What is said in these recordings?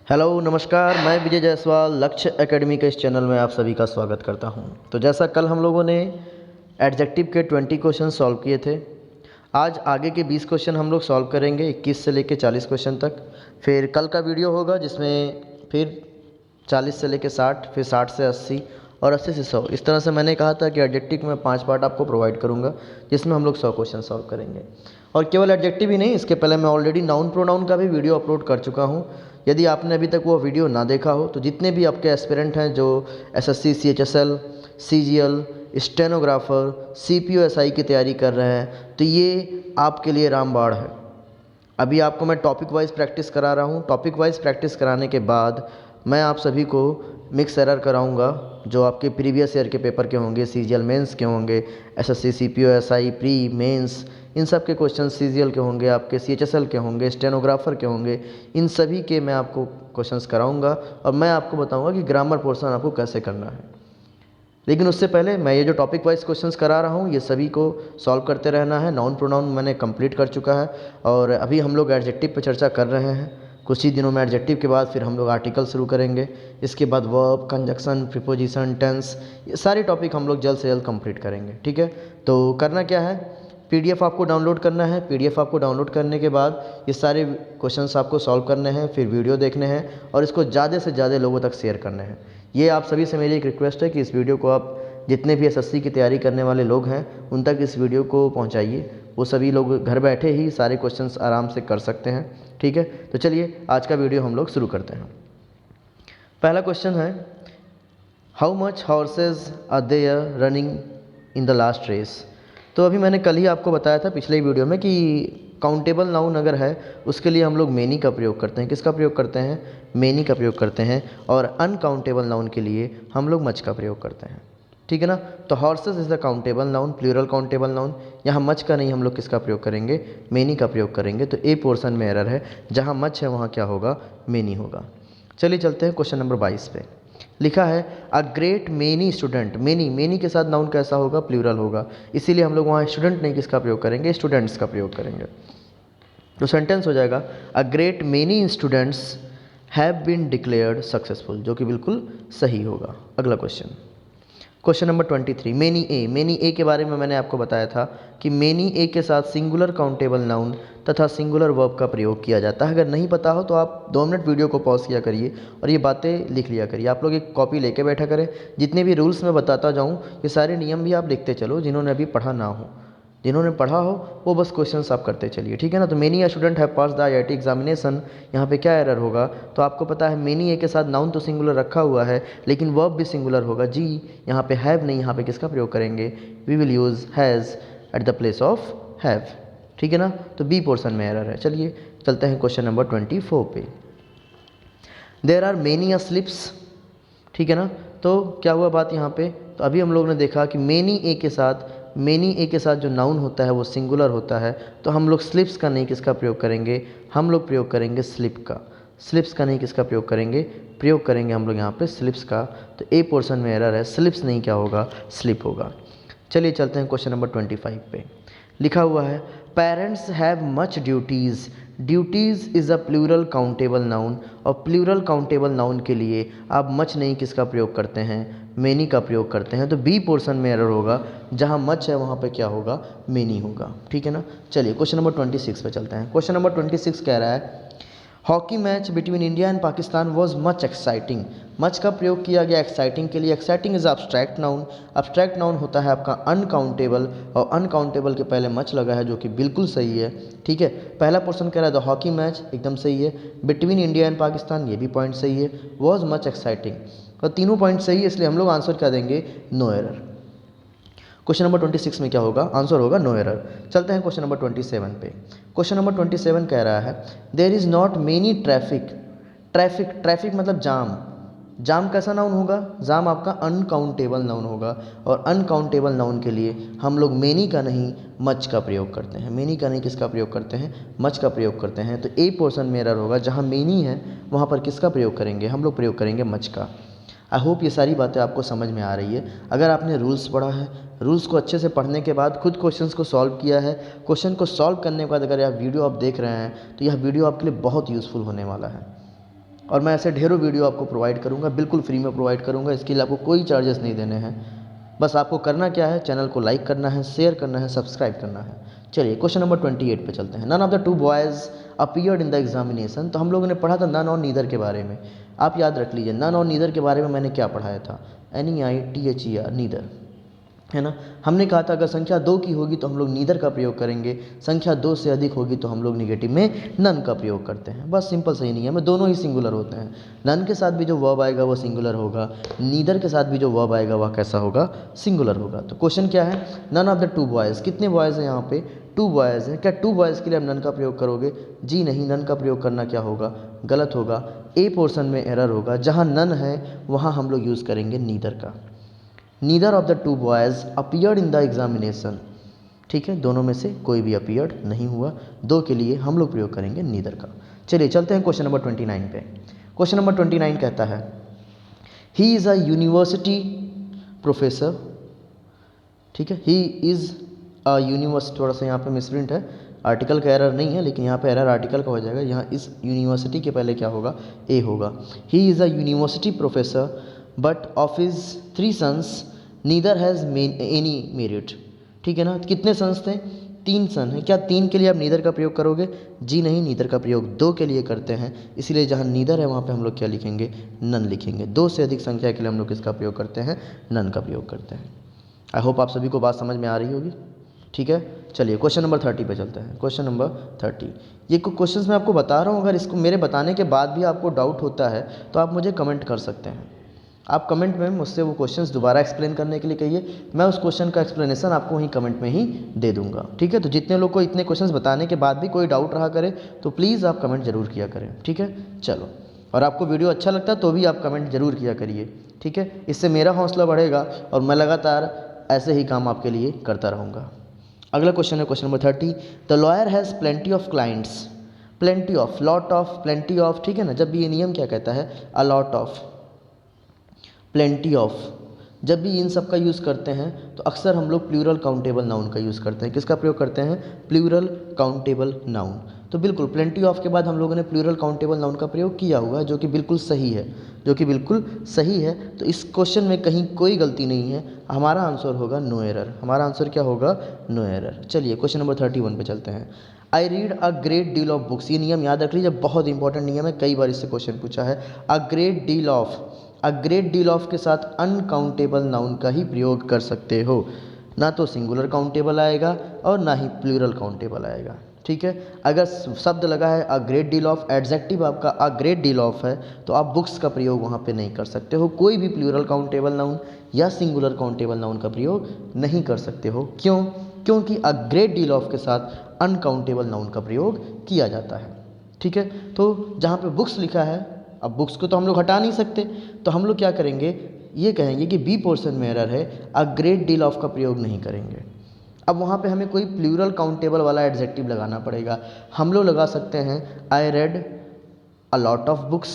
Hello नमस्कार, मैं विजय जायसवाल लक्ष्य एकेडमी के इस चैनल में आप सभी का स्वागत करता हूं। तो जैसा कल हम लोगों ने एडजेक्टिव के 20 क्वेश्चन सॉल्व किए थे, आज आगे के 20 क्वेश्चन हम लोग सॉल्व करेंगे 21 से लेकर 40 क्वेश्चन तक। फिर कल का वीडियो होगा जिसमें फिर 40 से लेकर 60, फिर 60 से 80 और 80 से 100। इस तरह से मैंने कहा था कि एडजेक्टिव में 5 पार्ट आपको प्रोवाइड करूँगा जिसमें हम लोग 100 क्वेश्चन सॉल्व करेंगे। और केवल एडजेक्टिव ही नहीं, इसके पहले मैं ऑलरेडी नाउन प्रोनाउन का भी वीडियो अपलोड कर चुका हूँ। यदि आपने अभी तक वो वीडियो ना देखा हो तो जितने भी आपके एस्पिरेंट हैं जो SSC, CHSL, CGL, stenographer, CPO, SI की तैयारी कर रहे हैं, तो ये आपके लिए रामबाण है। अभी आपको मैं टॉपिक वाइज प्रैक्टिस करा रहा हूँ। टॉपिक वाइज प्रैक्टिस कराने के बाद मैं आप सभी को मिक्स एरर कराऊंगा जो आपके प्रीवियस ईयर के पेपर के होंगे, सीजीएल मेंस के होंगे, SSC, CPO, SI, pre mains, इन सब के क्वेश्चन सीजीएल के होंगे, आपके सीएचएसएल के होंगे, स्टेनोग्राफर के होंगे। इन सभी के मैं आपको क्वेश्चंस कराऊंगा और मैं आपको बताऊंगा कि ग्रामर पोर्शन आपको कैसे करना है। लेकिन उससे पहले मैं ये जो टॉपिक वाइज क्वेश्चंस करा रहा हूँ ये सभी को सॉल्व करते रहना है। नाउन प्रोनाउन मैंने कंप्लीट कर चुका है और अभी हम लोग एडजेक्टिव पे चर्चा कर रहे हैं। कुछ ही दिनों में एडजेक्टिव के बाद फिर हम लोग आर्टिकल शुरू करेंगे। इसके बाद वर्ब, कंजक्शन, प्रीपोजिशन, टेंस, ये सारे टॉपिक हम लोग जल्द से जल्द कंप्लीट करेंगे। ठीक है, तो करना क्या है, पीडीएफ आपको डाउनलोड करना है। पीडीएफ आपको डाउनलोड करने के बाद ये सारे क्वेश्चंस आपको सॉल्व करने हैं, फिर वीडियो देखने हैं और इसको ज़्यादा से ज़्यादा लोगों तक शेयर करने हैं। ये आप सभी से मेरी एक रिक्वेस्ट है कि इस वीडियो को आप जितने भी एसएससी की तैयारी करने वाले लोग हैं उन तक इस वीडियो को पहुंचाइए। वो सभी लोग घर बैठे ही सारे क्वेश्चंस आराम से कर सकते हैं। ठीक है, तो चलिए आज का वीडियो हम लोग शुरू करते हैं। पहला क्वेश्चन है, how much horses are there running in the last race. तो अभी मैंने कल ही आपको बताया था पिछले ही वीडियो में कि काउंटेबल नाउन अगर है उसके लिए हम लोग मेनी का प्रयोग करते हैं। किसका प्रयोग करते हैं? मेनी का प्रयोग करते हैं। और अनकाउंटेबल नाउन के लिए हम लोग मच का प्रयोग करते हैं। ठीक है ना, तो horses is the countable noun, plural countable noun. यहाँ मच का नहीं, हम लोग किसका प्रयोग करेंगे? मेनी का प्रयोग करेंगे। तो ए पोर्शन में एरर है, जहाँ मच है वहाँ क्या होगा? मेनी होगा। चलिए चलते हैं क्वेश्चन नंबर 22 पे। लिखा है अ ग्रेट मेनी स्टूडेंट। मेनी के साथ नाउन कैसा होगा? प्लूरल होगा, इसीलिए हम लोग वहाँ स्टूडेंट नहीं किसका प्रयोग करेंगे? स्टूडेंट्स का प्रयोग करेंगे। तो सेंटेंस हो जाएगा a great many students have been declared successful, जो कि बिल्कुल सही होगा। अगला क्वेश्चन नंबर 23, मेनी ए के बारे में मैंने आपको बताया था कि मेनी ए के साथ सिंगुलर काउंटेबल नाउन तथा सिंगुलर वर्ब का प्रयोग किया जाता है। अगर नहीं पता हो तो आप 2 मिनट वीडियो को पॉज किया करिए और ये बातें लिख लिया करिए। आप लोग एक कॉपी लेके बैठा करें, जितने भी रूल्स मैं बताता जाऊँ ये सारे नियम भी आप लिखते चलो, जिन्होंने अभी पढ़ा ना हो। जिन्होंने पढ़ा हो वो बस क्वेश्चंस आप करते चलिए। ठीक है ना, तो many student have pass the IIT examination, यहाँ पे क्या एरर होगा? तो आपको पता है मेनी ए के साथ नाउन तो सिंगुलर रखा हुआ है लेकिन वर्ब भी सिंगुलर होगा जी। यहाँ पे हैव नहीं, यहाँ पे किसका प्रयोग करेंगे? We will use has at the place of have. ठीक है ना, तो बी पोर्शन में एरर है। चलिए चलते हैं क्वेश्चन नंबर 24 पे। There are many slips. ठीक है ना, तो क्या हुआ बात यहाँ पे? तो अभी हम लोग ने देखा कि मेनी ए के साथ जो नाउन होता है वो सिंगुलर होता है, तो हम लोग स्लिप्स का नहीं किसका प्रयोग करेंगे? हम लोग प्रयोग करेंगे स्लिप का। स्लिप्स का नहीं किसका प्रयोग करेंगे? प्रयोग करेंगे हम लोग यहाँ पे स्लिप्स का। तो ए पोर्शन में एरर है, स्लिप्स नहीं क्या होगा? स्लिप होगा। चलिए चलते हैं क्वेश्चन नंबर 25 पे। लिखा हुआ है parents have much duties. Duties is a plural countable noun, और प्लूरल काउंटेबल नाउन के लिए आप मच नहीं किसका प्रयोग करते हैं? मेनी का प्रयोग करते हैं। तो बी पोर्शन में एरर होगा, जहाँ मच है वहाँ पे क्या होगा? मेनी होगा। ठीक है ना, चलिए क्वेश्चन नंबर 26 पे चलते हैं। क्वेश्चन नंबर 26 कह रहा है hockey match between India and Pakistan was much exciting. Much का प्रयोग किया गया एक्साइटिंग के लिए। Exciting is abstract noun. Abstract noun होता है आपका अनकाउंटेबल, और अनकाउंटेबल के पहले मच लगा है जो कि बिल्कुल सही है। ठीक है, पहला पोर्शन कह रहा है द हॉकी मैच, एकदम सही है। बिटवीन इंडिया एंड पाकिस्तान, ये भी पॉइंट सही है। वॉज मच एक्साइटिंग, तो तीनों पॉइंट सही है, इसलिए हम लोग आंसर क्या देंगे? No error. क्वेश्चन नंबर 26 में क्या होगा? आंसर होगा नो एरर। चलते हैं क्वेश्चन नंबर 27 पे। क्वेश्चन नंबर 27 कह रहा है there is not many traffic. Traffic मतलब जाम। जाम कैसा नाउन होगा? जाम आपका अनकाउंटेबल नाउन होगा, और अनकाउंटेबल नाउन के लिए हम लोग मेनी का नहीं मच का प्रयोग करते हैं। मेनी का नहीं किसका प्रयोग करते हैं? मच का प्रयोग करते हैं। तो ए पोर्शन में एरर होगा, जहाँ मेनी है वहाँ पर किसका प्रयोग करेंगे? हम लोग प्रयोग करेंगे मच का। आई होप ये सारी बातें आपको समझ में आ रही है। अगर आपने रूल्स पढ़ा है, रूल्स को अच्छे से पढ़ने के बाद खुद क्वेश्चंस को सॉल्व किया है, क्वेश्चन को सॉल्व करने के बाद अगर यह वीडियो आप देख रहे हैं तो यह वीडियो आपके लिए बहुत यूज़फुल होने वाला है। और मैं ऐसे ढेरों वीडियो आपको प्रोवाइड करूँगा, बिल्कुल फ्री में प्रोवाइड करूँगा। इसके लिए आपको कोई चार्जेस नहीं देने हैं। बस आपको करना क्या है, चैनल को लाइक करना है, शेयर करना है, सब्सक्राइब करना है। चलिए क्वेश्चन नंबर 28 पे चलते हैं। None of the two boys appeared in the examination. तो हम लोगों ने पढ़ा था नन और नीदर के बारे में। आप याद रख लीजिए नन और नीदर के बारे में मैंने क्या पढ़ाया था, NEITHER, नीदर, है ना। हमने कहा था अगर संख्या 2 की होगी तो हम लोग नीदर का प्रयोग करेंगे, संख्या 2 से अधिक होगी तो हम लोग निगेटिव में नन का प्रयोग करते हैं। बस सिंपल सही नहीं है, में दोनों ही सिंगुलर होते हैं। नन के साथ भी जो वर्ब आएगा वो सिंगुलर होगा, नीदर के साथ भी जो वर्ब आएगा वह कैसा होगा, सिंगुलर होगा। तो क्वेश्चन क्या है, none of the two boys. कितने बॉयज़ हैं यहाँ पे, 2 बॉयज़ हैं। क्या 2 बॉयज़ के लिए हम नन का प्रयोग करोगे, जी नहीं, नन का प्रयोग करना क्या होगा, गलत होगा। ए पोर्शन में एरर होगा, जहाँ नन है वहाँ हम लोग यूज़ करेंगे नीदर का। Neither of the two boys appeared in the examination, ठीक है, दोनों में से कोई भी अपीयर्ड नहीं हुआ। 2 के लिए हम लोग प्रयोग करेंगे नीदर का। चलिए चलते हैं क्वेश्चन नंबर 29 पे। क्वेश्चन नंबर 29 कहता है ही इज़ अ यूनिवर्सिटी प्रोफेसर, ठीक है, ही इज़ अ यूनिवर्सिटी, थोड़ा सा यहाँ पे मिसप्रिंट है, आर्टिकल का एरर नहीं है, लेकिन यहाँ पे एरर आर्टिकल का हो जाएगा। यहाँ इस यूनिवर्सिटी के पहले क्या होगा, ए होगा। He is a university professor but of his 3 sons neither has any merit, ठीक है ना। कितने सन्स थे, 3 सन हैं। क्या 3 के लिए आप नीदर का प्रयोग करोगे, जी नहीं, नीदर का प्रयोग 2 के लिए करते हैं। इसीलिए जहाँ नीदर है वहाँ पे हम लोग क्या लिखेंगे, नन लिखेंगे। 2 से अधिक संख्या के लिए हम लोग किसका प्रयोग करते हैं, नन का प्रयोग करते हैं। आई होप आप सभी को बात समझ में आ रही होगी, ठीक है। चलिए क्वेश्चन नंबर 30 पे चलते हैं। क्वेश्चन नंबर 30, ये क्वेश्चंस मैं आपको बता रहा हूँ, अगर इसको मेरे बताने के बाद भी आपको डाउट होता है तो आप मुझे कमेंट कर सकते हैं। आप कमेंट में मुझसे वो क्वेश्चंस दोबारा एक्सप्लेन करने के लिए कहिए, मैं उस क्वेश्चन का एक्सप्लेनेशन आपको वहीं कमेंट में ही दे दूंगा, ठीक है। तो जितने लोग को इतने क्वेश्चंस बताने के बाद भी कोई डाउट रहा करे तो प्लीज़ आप कमेंट जरूर किया करें, ठीक है। चलो, और आपको वीडियो अच्छा लगता है तो भी आप कमेंट जरूर किया करिए, ठीक है। इससे मेरा हौसला बढ़ेगा और मैं लगातार ऐसे ही काम आपके लिए करता रहूँगा। अगला क्वेश्चन है question number 30, the lawyer has plenty of clients. Plenty of, lot of, plenty of, ठीक है ना। जब भी ये नियम क्या कहता है, a lot of, plenty of, जब भी इन सब का यूज़ करते हैं तो अक्सर हम लोग प्लूरल काउंटेबल नाउन का यूज़ करते हैं। किसका प्रयोग करते हैं, प्लूरल काउंटेबल नाउन। तो बिल्कुल प्लेंटी ऑफ के बाद हम लोगों ने प्लूरल काउंटेबल नाउन का प्रयोग किया हुआ है, जो कि बिल्कुल सही है, जो कि बिल्कुल सही है। तो इस क्वेश्चन में कहीं कोई गलती नहीं है, हमारा आंसर होगा नो एरर। हमारा आंसर क्या होगा, नो एरर। चलिए क्वेश्चन नंबर 31 पे चलते हैं। I read a great deal of books. ये नियम याद रख लीजिए, बहुत इंपॉर्टेंट नियम है, कई बार इससे क्वेश्चन पूछा है। अ great deal of, a great deal of के साथ अनकाउंटेबल नाउन का ही प्रयोग कर सकते हो, ना तो सिंगुलर काउंटेबल आएगा और ना ही प्लूरल काउंटेबल आएगा, ठीक है। अगर शब्द लगा है अ ग्रेट डील ऑफ, एडजेक्टिव आपका अ ग्रेट डील ऑफ है, तो आप बुक्स का प्रयोग वहाँ पे नहीं कर सकते हो, कोई भी प्लूरल काउंटेबल नाउन या सिंगुलर काउंटेबल नाउन का प्रयोग नहीं कर सकते हो। क्यों, क्योंकि अ ग्रेट डील ऑफ के साथ अनकाउंटेबल नाउन का प्रयोग किया जाता है, ठीक है। तो जहाँ पे बुक्स लिखा है, अब बुक्स को तो हम लोग हटा नहीं सकते, तो हम लोग क्या करेंगे, ये कहेंगे कि बी पोर्शन में एरर है, अ ग्रेट डील ऑफ का प्रयोग नहीं करेंगे। अब वहाँ पे हमें कोई प्लूरल काउंटेबल वाला एडजेक्टिव लगाना पड़ेगा। हम लोग लगा सकते हैं I read a lot of books,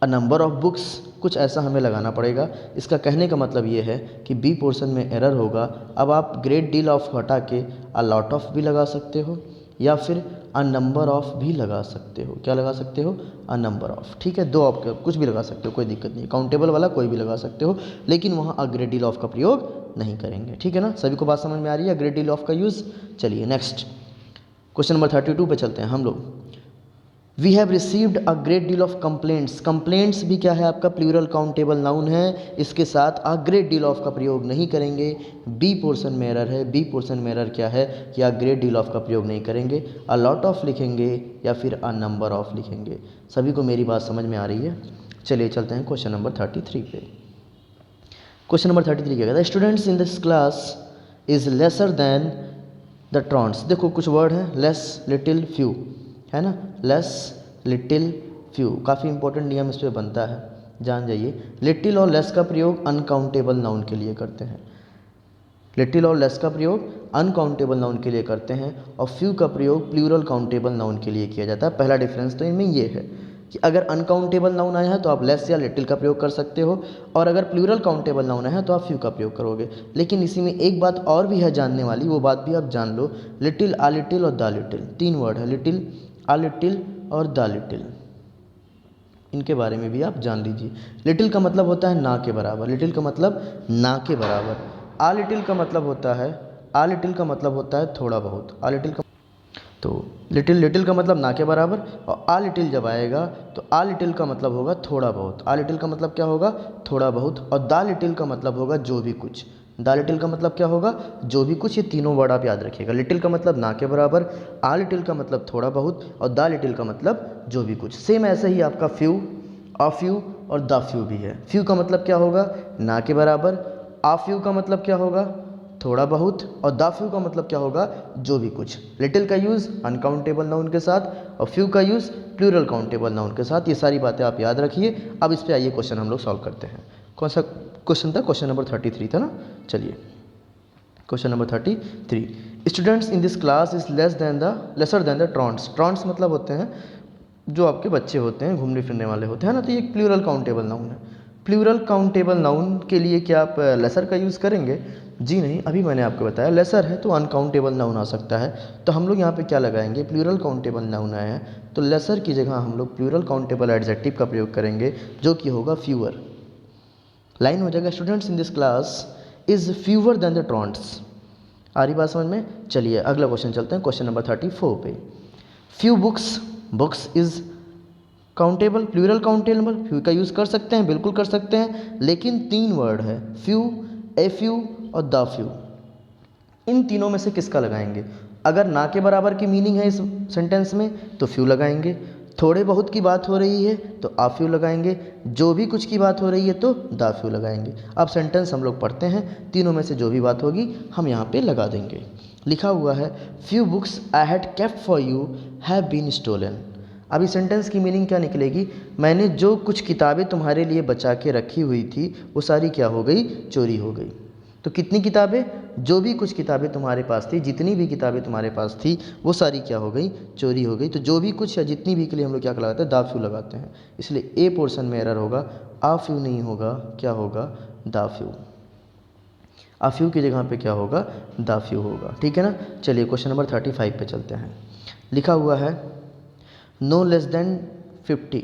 a number of books, कुछ ऐसा हमें लगाना पड़ेगा। इसका कहने का मतलब ये है कि बी पोर्शन में एरर होगा। अब आप ग्रेट डील ऑफ हटा के अ लॉट ऑफ भी लगा सकते हो या फिर अ नंबर ऑफ भी लगा सकते हो। क्या लगा सकते हो, अ नंबर ऑफ, ठीक है। 2 ऑफ कुछ भी लगा सकते हो, कोई दिक्कत नहीं, काउंटेबल वाला कोई भी लगा सकते हो, लेकिन वहाँ अ ग्रेट डील ऑफ का प्रयोग नहीं करेंगे, ठीक है ना। सभी को बात समझ में आ रही है, ग्रेट डील ऑफ का यूज़। चलिए नेक्स्ट क्वेश्चन नंबर 32 पे चलते हैं हम लोग। We have received a great deal of complaints. Complaints भी क्या है, आपका प्लूरल काउंटेबल नाउन है, इसके साथ अ ग्रेट डील ऑफ का प्रयोग नहीं करेंगे। बी पोर्शन में एरर है, बी पोर्शन में एरर क्या है कि अ ग्रेट डील ऑफ का प्रयोग नहीं करेंगे, अ लॉट ऑफ लिखेंगे या फिर अ नंबर ऑफ लिखेंगे। सभी को मेरी बात समझ में आ रही है। चलिए चलते हैं क्वेश्चन नंबर 33 पे। क्वेश्चन नंबर 33 क्या कहता है, students in this class is lesser than the truants. देखो कुछ वर्ड हैं, लेस, लिटिल, फ्यू, है ना। लेस, लिटिल, फ्यू, काफ़ी इंपॉर्टेंट नियम इस पर बनता है, जान जाइए। लिटिल और लेस का प्रयोग अनकाउंटेबल नाउन के लिए करते हैं, लिटिल और लेस का प्रयोग अनकाउंटेबल नाउन के लिए करते हैं, और फ्यू का प्रयोग प्लूरल काउंटेबल नाउन के लिए किया जाता है। पहला डिफरेंस तो इनमें ये है कि अगर अनकाउंटेबल नाउन आया है तो आप लेस या लिटिल का प्रयोग कर सकते हो, और अगर प्लूरल काउंटेबल नाउन आया है तो आप फ्यू का प्रयोग करोगे। लेकिन इसी में एक बात और भी है जानने वाली, वो बात भी आप जान लो। लिटिल, आ लिटिल और द लिटिल, 3 वर्ड है, लिटिल, आ लिटिल और द लिटिल, इनके बारे में भी आप जान लीजिए। लिटिल का मतलब होता है ना के बराबर, लिटिल का मतलब ना के बराबर। आ लिटिल का मतलब होता है, आ लिटिल का मतलब होता है थोड़ा बहुत। आ लिटिल का, तो लिटिल, लिटिल का मतलब ना के बराबर, और आ लिटिल जब आएगा तो आ लिटिल का मतलब होगा थोड़ा बहुत। आ लिटिल का मतलब क्या होगा? थोड़ा बहुत। और दा लिटिल का मतलब होगा जो भी कुछ। दा लिटिल का मतलब क्या होगा? जो भी कुछ। ये तीनों वर्ड आप याद रखिएगा। लिटिल का मतलब ना के बराबर, आ लिटिल का मतलब थोड़ा बहुत, और दा लिटिल का मतलब जो भी कुछ। सेम ऐसे ही आपका फ्यू, आ फ्यू और द फ्यू भी है। फ्यू का मतलब क्या होगा? ना के बराबर। आ फ्यू का मतलब क्या होगा? थोड़ा बहुत। और द फ्यू का मतलब क्या होगा? जो भी कुछ। लिटिल का यूज़ अनकाउंटेबल नाउन के साथ, और फ्यू का यूज़ प्लूरल काउंटेबल नाउन के साथ। ये सारी बातें आप याद रखिए। अब इस पे आइए, क्वेश्चन हम लोग सॉल्व करते हैं। कौन सा क्वेश्चन था? क्वेश्चन नंबर 33 था ना। चलिए, question number 33। Students in this class is lesser than the truants. Truants मतलब होते हैं जो आपके बच्चे होते हैं, घूमने फिरने वाले होते हैं ना। तो ये एक प्लूरल काउंटेबल नाउन है। प्लूरल काउंटेबल नाउन के लिए क्या आप लेसर का यूज़ करेंगे? जी नहीं, अभी मैंने आपको बताया लेसर है तो अनकाउंटेबल नाउन आ सकता है। तो हम लोग यहाँ पे क्या लगाएंगे? प्लूरल काउंटेबल नाउन आया है तो लेसर की जगह हम लोग प्लूरल काउंटेबल एडजेक्टिव का प्रयोग करेंगे, जो कि होगा फ्यूअर। लाइन हो जाएगा, students in this class is fewer than the truants. आ रही बात समझ में? चलिए अगला क्वेश्चन चलते हैं, क्वेश्चन नंबर 34 पे। Few books, books is countable, plural countable. Few का यूज़ कर सकते हैं, बिल्कुल कर सकते हैं, लेकिन 3 वर्ड है, फ्यू, ए फ्यू और द फ्यू। इन तीनों में से किसका लगाएंगे? अगर ना के बराबर की मीनिंग है इस सेंटेंस में तो फ्यू लगाएंगे, थोड़े बहुत की बात हो रही है तो आ फ्यू लगाएंगे, जो भी कुछ की बात हो रही है तो द फ्यू लगाएंगे। अब सेंटेंस हम लोग पढ़ते हैं, तीनों में से जो भी बात होगी हम यहाँ पे लगा देंगे। लिखा हुआ है, few books I had kept for you have been stolen. अभी सेंटेंस की मीनिंग क्या निकलेगी? मैंने जो कुछ किताबें तुम्हारे लिए बचा के रखी हुई थी वो सारी क्या हो गई? चोरी हो गई। तो कितनी किताबें? जो भी कुछ किताबें तुम्हारे पास थी, जितनी भी किताबें तुम्हारे पास थी वो सारी क्या हो गई? चोरी हो गई। तो जो भी कुछ या जितनी भी के लिए हम लोग क्या लगाते हैं? दा फ्यू लगाते हैं। इसलिए ए पोर्शन में एरर होगा, आ फ्यू नहीं होगा, क्या होगा? दा फ्यू। आ फ्यू की जगह पे क्या होगा? दा फ्यू होगा। ठीक है ना। चलिए क्वेश्चन नंबर 35 पे चलते हैं। लिखा हुआ है, no less than 50।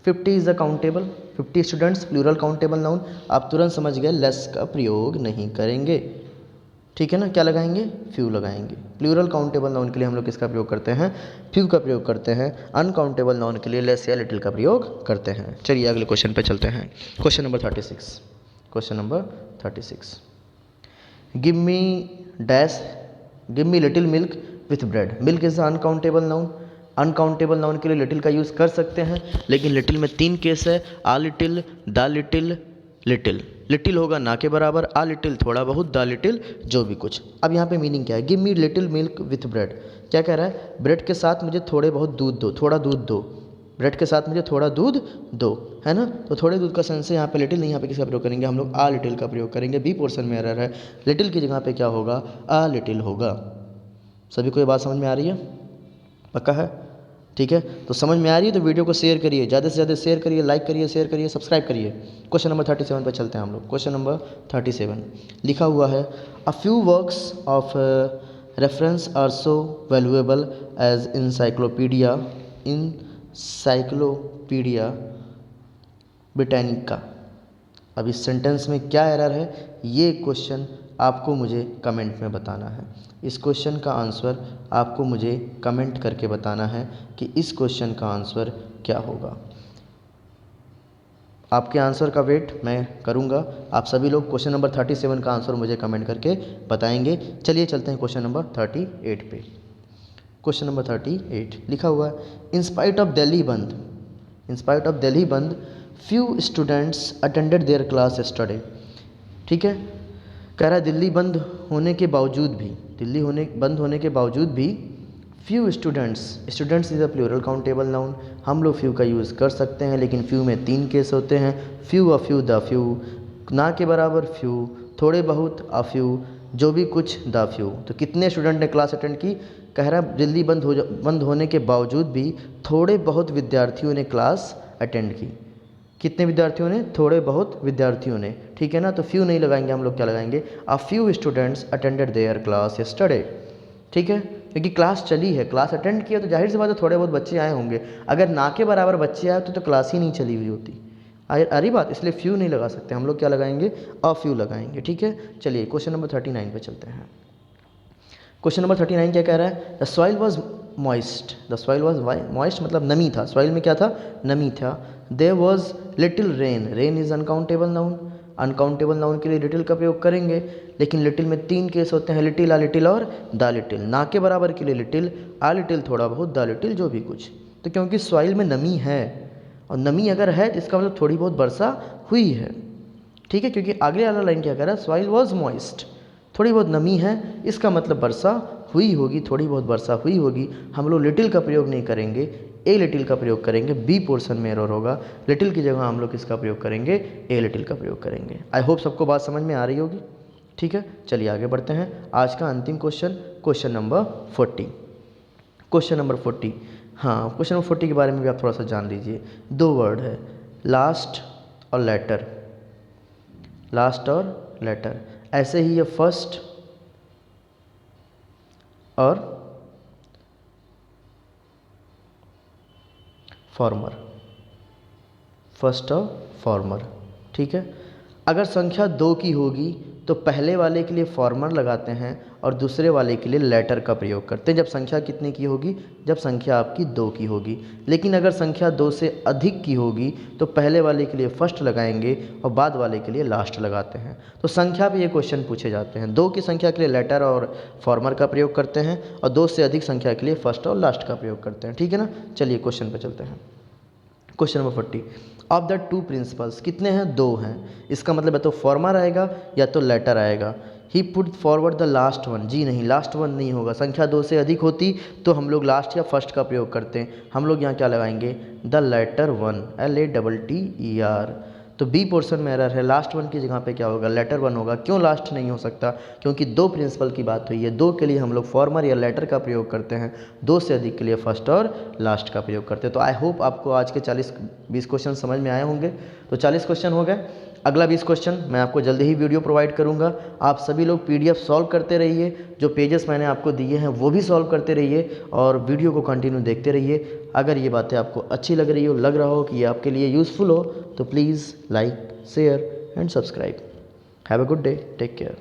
50 is a countable, 50 students plural countable noun. आप तुरंत समझ गए, लेस का प्रयोग नहीं करेंगे। ठीक है ना। क्या लगाएंगे? फ्यू लगाएंगे। प्लूरल काउंटेबल नाउन के लिए हम लोग किसका प्रयोग करते हैं? फ्यू का प्रयोग करते हैं। अनकाउंटेबल नाउन के लिए लेस या लिटिल का प्रयोग करते हैं। चलिए अगले क्वेश्चन पे चलते हैं, question number 36। Question number 36, give me dash, give me little milk with bread. Milk is uncountable noun. Uncountable noun के लिए लिटिल का यूज़ कर सकते हैं, लेकिन लिटिल में 3 केस है, आ little, the little, little. Little होगा ना के बराबर, आ लिटिल थोड़ा बहुत, द लिटिल जो भी कुछ। अब यहाँ पे मीनिंग क्या है? Give me little milk with bread. क्या कह रहा है? ब्रेड के साथ मुझे थोड़े बहुत दूध दो, थोड़ा दूध दो। ब्रेड के साथ मुझे थोड़ा दूध दो, है ना। तो थोड़े दूध का सेंस है यहाँ पे लिटिल नहीं, यहाँ पे किसका प्रयोग करेंगे? हम लोग आ लिटिल का प्रयोग करेंगे। बी पोर्शन में एरर है, लिटिल की जगह पे क्या होगा? आ लिटिल होगा। सभी को ये बात समझ में आ रही है? पक्का है? ठीक है। तो समझ में आ रही है तो वीडियो को शेयर करिए, ज़्यादा से ज़्यादा शेयर करिए, लाइक करिए, शेयर करिए, सब्सक्राइब करिए। क्वेश्चन नंबर 37 पर चलते हैं हम लोग। क्वेश्चन नंबर 37 लिखा हुआ है, a few works of reference are so valuable as encyclopaedia, encyclopaedia Britannica. अब इस सेंटेंस में क्या एरर है, ये क्वेश्चन आपको मुझे कमेंट में बताना है। इस क्वेश्चन का आंसर आपको मुझे कमेंट करके बताना है कि इस क्वेश्चन का आंसर क्या होगा। आपके आंसर का वेट मैं करूंगा। आप सभी लोग क्वेश्चन नंबर 37 का आंसर मुझे कमेंट करके बताएंगे। चलिए चलते हैं क्वेश्चन नंबर 38 पे। क्वेश्चन नंबर 38 लिखा हुआ है, इन स्पाइट ऑफ दिल्ली बंद, in spite of Delhi bandh few students attended their class yesterday. ठीक है। कह रहा है दिल्ली बंद होने के बावजूद भी, बंद होने के बावजूद भी few students, students is a plural countable noun. हम लोग फ्यू का यूज़ कर सकते हैं, लेकिन फ्यू में 3 केस होते हैं, few, a few, the few. ना के बराबर फ्यू, थोड़े बहुत अ फ्यू, जो भी कुछ द फ्यू। तो कितने स्टूडेंट ने क्लास अटेंड की? कह रहा है दिल्ली बंद होने के बावजूद भी थोड़े बहुत विद्यार्थियों ने क्लास अटेंड की। कितने विद्यार्थियों ने? थोड़े बहुत विद्यार्थियों ने। ठीक है ना। तो फ्यू नहीं लगाएंगे, हम लोग क्या लगाएंगे? A few students attended their class yesterday. ठीक है। क्योंकि क्लास चली है, क्लास अटेंड किया तो जाहिर सी बात है थोड़े बहुत बच्चे आए होंगे। अगर ना के बराबर बच्चे आए तो क्लास ही नहीं चली हुई होती। आ रही बात, इसलिए फ्यू नहीं लगा सकते हम लोग, क्या लगाएंगे, अ फ्यू लगाएंगे। ठीक है, चलिए क्वेश्चन नंबर 39 पे चलते हैं। क्वेश्चन नंबर 39 क्या कह रहा है, the soil was moist, the soil was moist मतलब नमी था, सॉइल में क्या था, नमी था। There was little rain, rain is uncountable noun, uncountable noun के लिए लिटिल का प्रयोग करेंगे, लेकिन लिटिल में 3 केस होते हैं, लिटिल, आ लिटिल और द लिटिल। ना के बराबर के लिए लिटिल, आ लिटिल थोड़ा बहुत, द लिटिल जो भी कुछ। तो क्योंकि सॉइल में नमी है और नमी अगर है तो इसका मतलब थोड़ी बहुत वर्षा हुई है। ठीक है, क्योंकि आगे वाला लाइन क्या कह रहा है, सॉइल वॉज मॉइस्ट, थोड़ी बहुत नमी है, इसका मतलब वर्षा हुई होगी, थोड़ी बहुत वर्षा हुई होगी। हम लोग लिटिल का प्रयोग नहीं करेंगे, ए लिटिल का प्रयोग करेंगे, बी पोर्शन में एरर होगा। लिटिल की जगह हम लोग किसका प्रयोग करेंगे, ए लिटिल का प्रयोग करेंगे। आई होप सबको बात समझ में आ रही होगी। ठीक है, चलिए आगे बढ़ते हैं। आज का अंतिम question, question number 40। Question number 40, हाँ क्वेश्चन नंबर 40 के बारे में भी आप थोड़ा सा जान लीजिए। 2 वर्ड है, लास्ट और लेटर, लास्ट और लेटर। ऐसे ही ये फर्स्ट और फॉर्मर, फर्स्ट और फॉर्मर। ठीक है, अगर संख्या 2 की होगी तो पहले वाले के लिए फॉर्मर लगाते हैं और दूसरे वाले के लिए लेटर का प्रयोग करते हैं। जब संख्या कितने की होगी, जब संख्या आपकी 2 की होगी। लेकिन अगर संख्या 2 से अधिक की होगी तो पहले वाले के लिए फर्स्ट लगाएंगे और बाद वाले के लिए लास्ट लगाते हैं। तो संख्या पे ये क्वेश्चन पूछे जाते हैं। 2 की संख्या के लिए लेटर और फॉर्मर का प्रयोग करते हैं और 2 से अधिक संख्या के लिए फर्स्ट और लास्ट का प्रयोग करते हैं। ठीक है ना, चलिए क्वेश्चन पर चलते हैं। Question number 40, of the 2 principles, कितने हैं, 2 हैं। इसका मतलब है तो फॉर्मर आएगा या तो लेटर आएगा। He put forward the last one, जी नहीं, लास्ट वन नहीं होगा। संख्या 2 से अधिक होती तो हम लोग लास्ट या फर्स्ट का प्रयोग करते हैं। हम लोग यहाँ क्या लगाएंगे, द लेटर वन, LATTER। तो बी पोर्शन में एरर है, लास्ट वन की जगह पे क्या होगा, लेटर वन होगा। क्यों लास्ट नहीं हो सकता, क्योंकि 2 प्रिंसिपल की बात हुई है। 2 के लिए हम लोग फॉर्मर या लेटर का प्रयोग करते हैं, 2 से अधिक के लिए फर्स्ट और लास्ट का प्रयोग करते हैं। तो आई होप आपको आज के 40-20 क्वेश्चन समझ में आए होंगे। तो 40 क्वेश्चन हो गए, अगला 20 क्वेश्चन मैं आपको जल्दी ही वीडियो प्रोवाइड करूंगा। आप सभी लोग PDF सॉल्व करते रहिए, जो पेजेस मैंने आपको दिए हैं वो भी सॉल्व करते रहिए और वीडियो को कंटिन्यू देखते रहिए। अगर ये बातें आपको अच्छी लग रही हो, लग रहा हो कि ये आपके लिए यूज़फुल हो, तो please like, share and subscribe. Have a good day, take care.